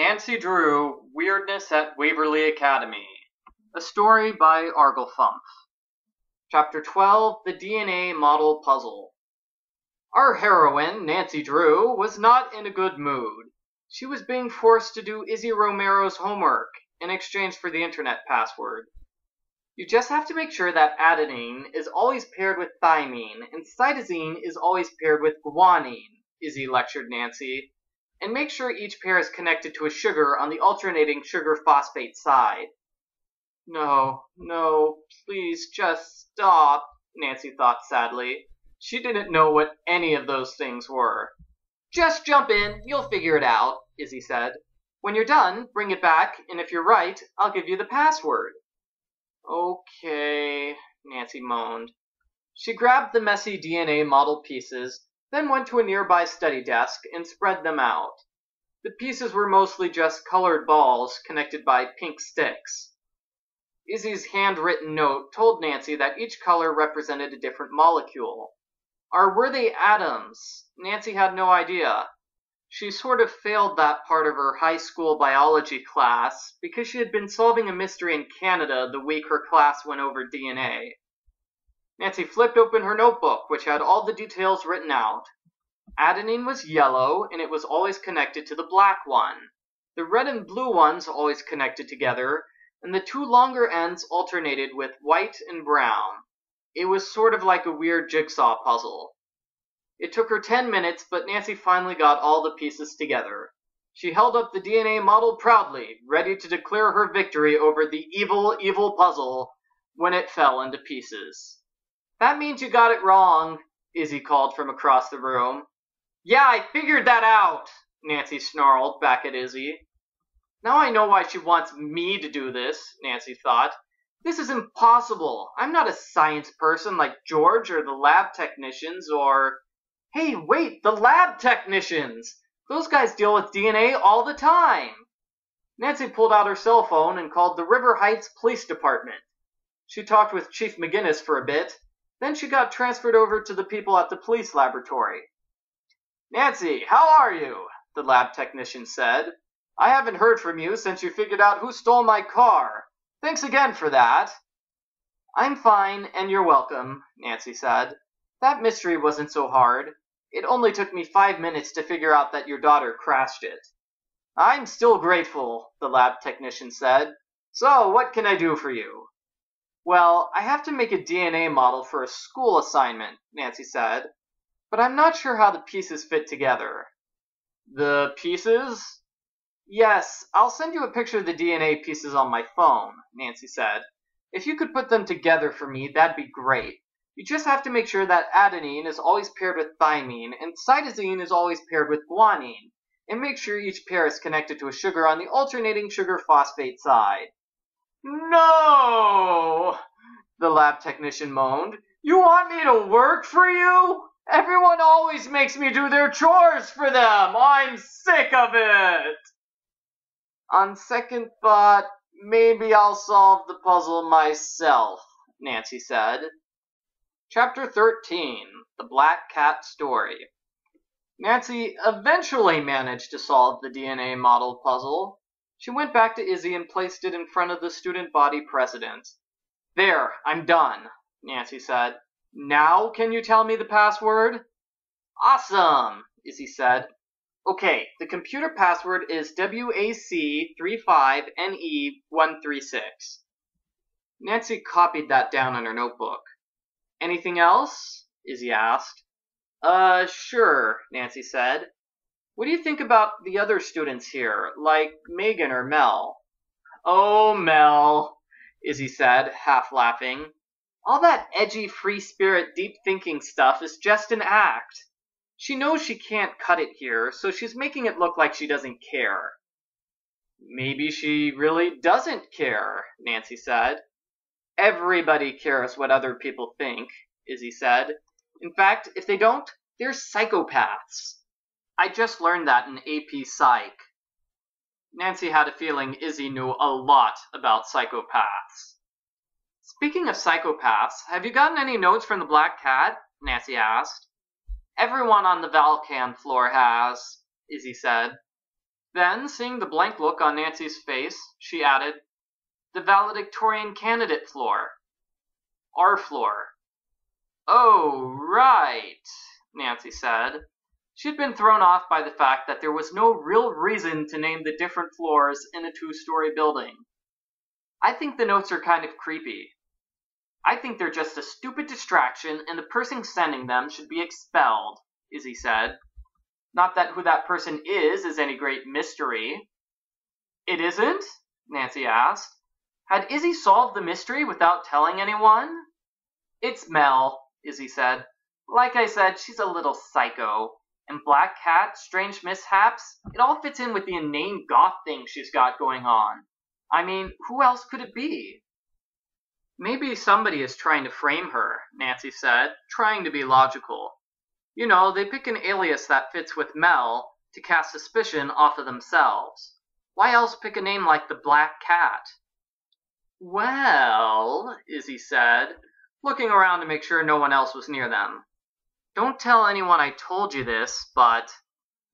Nancy Drew, Weirdness at Waverly Academy. A story by Arglefumph. Chapter 12, The DNA Model Puzzle. Our heroine, Nancy Drew, was not in a good mood. She was being forced to do Izzy Romero's homework in exchange for the internet password. You just have to make sure that adenine is always paired with thymine and cytosine is always paired with guanine, Izzy lectured Nancy. And make sure each pair is connected to a sugar on the alternating sugar-phosphate side. No, please just stop, Nancy thought sadly. She didn't know what any of those things were. Just jump in, you'll figure it out, Izzy said. When you're done, bring it back, and if you're right, I'll give you the password. Okay, Nancy moaned. She grabbed the messy DNA model pieces, then went to a nearby study desk and spread them out. The pieces were mostly just colored balls connected by pink sticks. Izzy's handwritten note told Nancy that each color represented a different molecule. Or were they atoms? Nancy had no idea. She sort of failed that part of her high school biology class because she had been solving a mystery in Canada the week her class went over DNA. Nancy flipped open her notebook, which had all the details written out. Adenine was yellow, and it was always connected to the black one. The red and blue ones always connected together, and the two longer ends alternated with white and brown. It was sort of like a weird jigsaw puzzle. It took her 10 minutes, but Nancy finally got all the pieces together. She held up the DNA model proudly, ready to declare her victory over the evil puzzle when it fell into pieces. That means you got it wrong, Izzy called from across the room. Yeah, I figured that out, Nancy snarled back at Izzy. Now I know why she wants me to do this, Nancy thought. This is impossible. I'm not a science person like George or the lab technicians or... Hey, wait, the lab technicians! Those guys deal with DNA all the time. Nancy pulled out her cell phone and called the River Heights Police Department. She talked with Chief McGinnis for a bit. Then she got transferred over to the people at the police laboratory. Nancy, how are you? The lab technician said. I haven't heard from you since you figured out who stole my car. Thanks again for that. I'm fine, and you're welcome, Nancy said. That mystery wasn't so hard. It only took me 5 minutes to figure out that your daughter crashed it. I'm still grateful, the lab technician said. So, what can I do for you? Well, I have to make a DNA model for a school assignment, Nancy said, but I'm not sure how the pieces fit together. The pieces? Yes, I'll send you a picture of the DNA pieces on my phone, Nancy said. If you could put them together for me, that'd be great. You just have to make sure that adenine is always paired with thymine and cytosine is always paired with guanine, and make sure each pair is connected to a sugar on the alternating sugar-phosphate side. No! The lab technician moaned. You want me to work for you? Everyone always makes me do their chores for them. I'm sick of it. On second thought, maybe I'll solve the puzzle myself, Nancy said. Chapter 13, The Black Cat Story. Nancy eventually managed to solve the DNA model puzzle. She went back to Izzy and placed it in front of the student body president. There, I'm done, Nancy said. Now can you tell me the password? Awesome, Izzy said. Okay, the computer password is WAC35NE136. Nancy copied that down in her notebook. Anything else? Izzy asked. Sure, Nancy said. What do you think about the other students here, like Megan or Mel? Oh, Mel, Izzy said, half laughing. All that edgy, free-spirit, deep-thinking stuff is just an act. She knows she can't cut it here, so she's making it look like she doesn't care. Maybe she really doesn't care, Nancy said. Everybody cares what other people think, Izzy said. In fact, if they don't, they're psychopaths. I just learned that in AP Psych. Nancy had a feeling Izzy knew a lot about psychopaths. Speaking of psychopaths, have you gotten any notes from the Black Cat? Nancy asked. Everyone on the Valcan floor has, Izzy said. Then, seeing the blank look on Nancy's face, she added, "The valedictorian candidate floor. Our floor." "Oh, right," Nancy said. She had been thrown off by the fact that there was no real reason to name the different floors in a two-story building. "I think the notes are kind of creepy." "I think they're just a stupid distraction, and the person sending them should be expelled," Izzy said. "Not that who that person is any great mystery." "It isn't?" Nancy asked. Had Izzy solved the mystery without telling anyone? "It's Mel," Izzy said. "Like I said, she's a little psycho. And Black Cat, strange mishaps, it all fits in with the inane goth thing she's got going on. I mean, who else could it be?" "Maybe somebody is trying to frame her," Nancy said, trying to be logical. "You know, they pick an alias that fits with Mel to cast suspicion off of themselves. Why else pick a name like the Black Cat?" "Well," Izzy said, looking around to make sure no one else was near them. "Don't tell anyone I told you this, but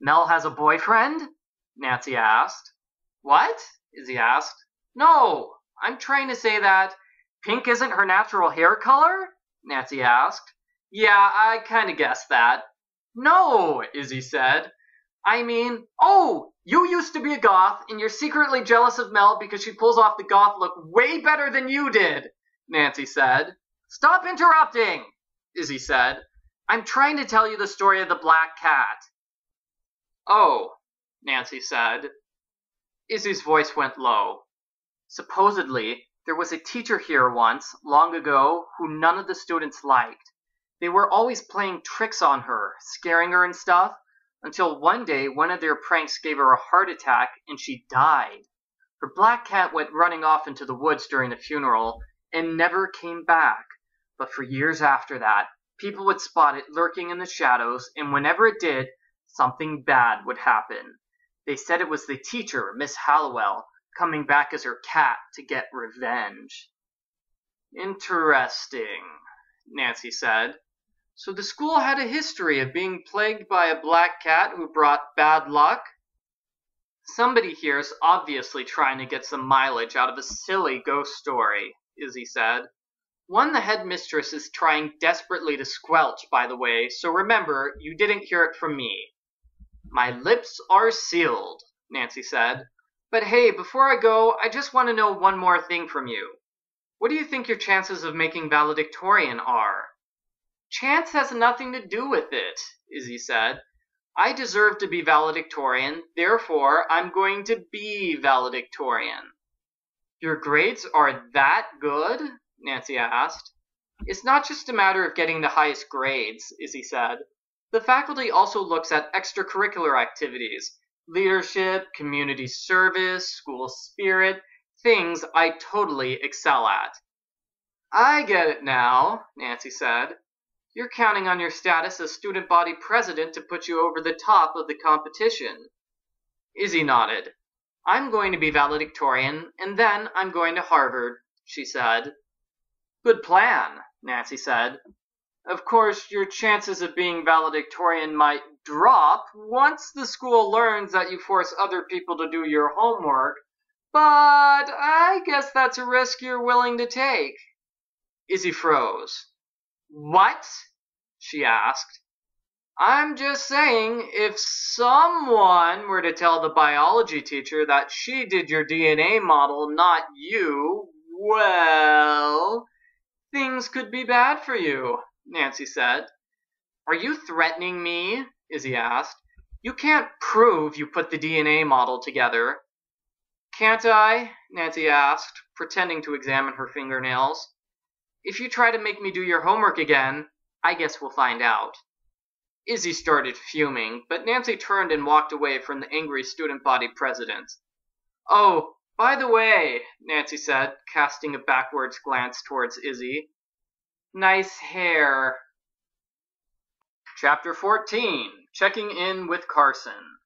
Mel has a boyfriend?" Nancy asked. "What?" Izzy asked. "No, I'm trying to say that pink isn't her natural hair color?" Nancy asked. "Yeah, I kind of guessed that." "No," Izzy said. "I mean, oh, you used to be a goth, and you're secretly jealous of Mel because she pulls off the goth look way better than you did," Nancy said. "Stop interrupting," Izzy said. "I'm trying to tell you the story of the Black Cat." "Oh," Nancy said. Izzy's voice went low. "Supposedly, there was a teacher here once, long ago, who none of the students liked. They were always playing tricks on her, scaring her and stuff, until one day one of their pranks gave her a heart attack and she died. Her Black Cat went running off into the woods during the funeral and never came back. But for years after that, people would spot it lurking in the shadows, and whenever it did, something bad would happen. They said it was the teacher, Miss Hallowell, coming back as her cat to get revenge." "Interesting," Nancy said. "So the school had a history of being plagued by a black cat who brought bad luck?" "Somebody here's obviously trying to get some mileage out of a silly ghost story," Izzy said. "One the headmistress is trying desperately to squelch, by the way, so remember, you didn't hear it from me." "My lips are sealed," Nancy said. "But hey, before I go, I just want to know one more thing from you. What do you think your chances of making valedictorian are?" "Chance has nothing to do with it," Izzy said. "I deserve to be valedictorian, therefore I'm going to be valedictorian." "Your grades are that good?" Nancy asked. "It's not just a matter of getting the highest grades," Izzy said. "The faculty also looks at extracurricular activities, leadership, community service, school spirit, things I totally excel at." "I get it now," Nancy said. "You're counting on your status as student body president to put you over the top of the competition." Izzy nodded. "I'm going to be valedictorian, and then I'm going to Harvard," she said. "Good plan," Nancy said. "Of course, your chances of being valedictorian might drop once the school learns that you force other people to do your homework, but I guess that's a risk you're willing to take." Izzy froze. "What?" she asked. "I'm just saying, if someone were to tell the biology teacher that she did your DNA model, not you, well, things could be bad for you," Nancy said. "Are you threatening me?" Izzy asked. "You can't prove you put the DNA model together." "Can't I?" Nancy asked, pretending to examine her fingernails. "If you try to make me do your homework again, I guess we'll find out." Izzy started fuming, but Nancy turned and walked away from the angry student body president. "Oh, by the way," Nancy said, casting a backwards glance towards Izzy. "Nice hair." Chapter 14. Checking in with Carson.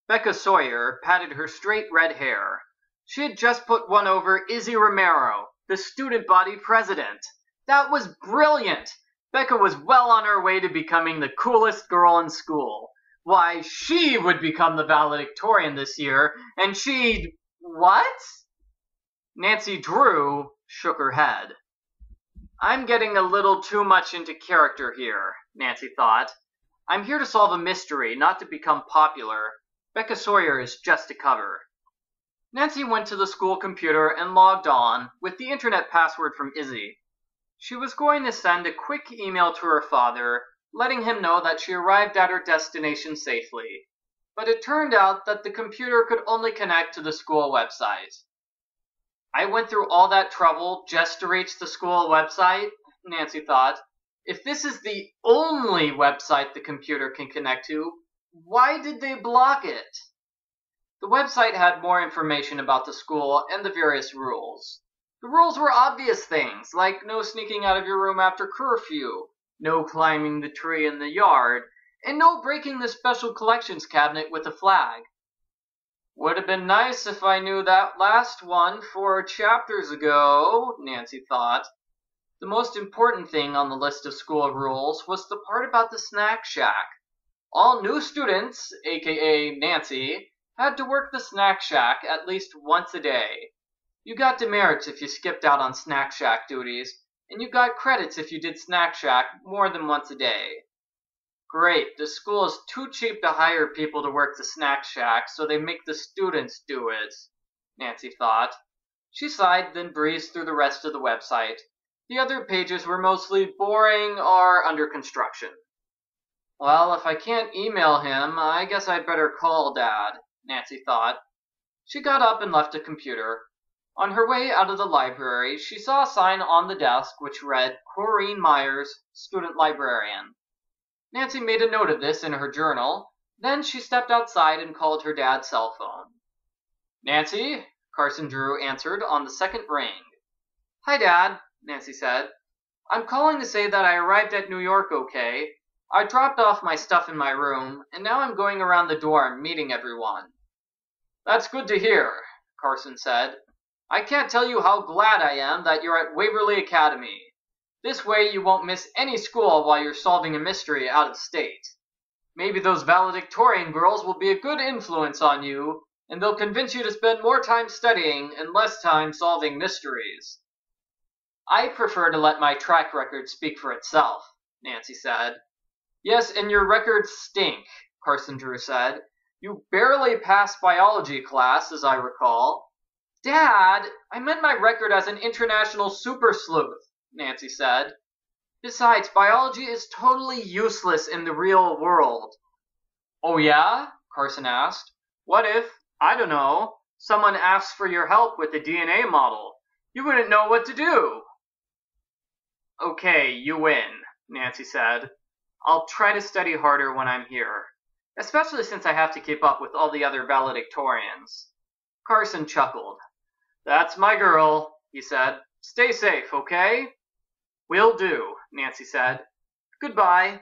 Becca Sawyer patted her straight red hair. She had just put one over Izzy Romero, the student body president. That was brilliant! Becca was well on her way to becoming the coolest girl in school. Why, she would become the valedictorian this year, and she'd... What? Nancy Drew shook her head. I'm getting a little too much into character here, Nancy thought. I'm here to solve a mystery, not to become popular. Becca Sawyer is just a cover. Nancy went to the school computer and logged on with the internet password from Izzy. She was going to send a quick email to her father, letting him know that she arrived at her destination safely. But it turned out that the computer could only connect to the school website. I went through all that trouble just to reach the school website, Nancy thought. If this is the only website the computer can connect to, why did they block it? The website had more information about the school and the various rules. The rules were obvious things, like no sneaking out of your room after curfew, no climbing the tree in the yard, and no breaking the special collections cabinet with a flag. Would have been nice if I knew that last one 4 chapters ago, Nancy thought. The most important thing on the list of school rules was the part about the snack shack. All new students, aka Nancy, had to work the snack shack at least once a day. You got demerits if you skipped out on snack shack duties, and you got credits if you did snack shack more than once a day. Great, the school is too cheap to hire people to work the snack shack, so they make the students do it, Nancy thought. She sighed, then breezed through the rest of the website. The other pages were mostly boring or under construction. Well, if I can't email him, I guess I'd better call Dad, Nancy thought. She got up and left the computer. On her way out of the library, she saw a sign on the desk which read, Corrine Myers, Student Librarian. Nancy made a note of this in her journal. Then she stepped outside and called her dad's cell phone. Nancy, Carson Drew answered on the second ring. Hi, Dad, Nancy said. I'm calling to say that I arrived at New York okay. I dropped off my stuff in my room, and now I'm going around the dorm meeting everyone. That's good to hear, Carson said. I can't tell you how glad I am that you're at Waverly Academy. This way you won't miss any school while you're solving a mystery out of state. Maybe those valedictorian girls will be a good influence on you, and they'll convince you to spend more time studying and less time solving mysteries. I prefer to let my track record speak for itself, Nancy said. Yes, and your records stink, Carson Drew said. You barely passed biology class, as I recall. Dad, I meant my record as an international super sleuth, Nancy said. Besides, biology is totally useless in the real world. Oh yeah? Carson asked. What if, I don't know, someone asks for your help with the DNA model? You wouldn't know what to do. Okay, you win, Nancy said. I'll try to study harder when I'm here, especially since I have to keep up with all the other valedictorians. Carson chuckled. That's my girl, he said. Stay safe, okay? Will do, Nancy said. Goodbye.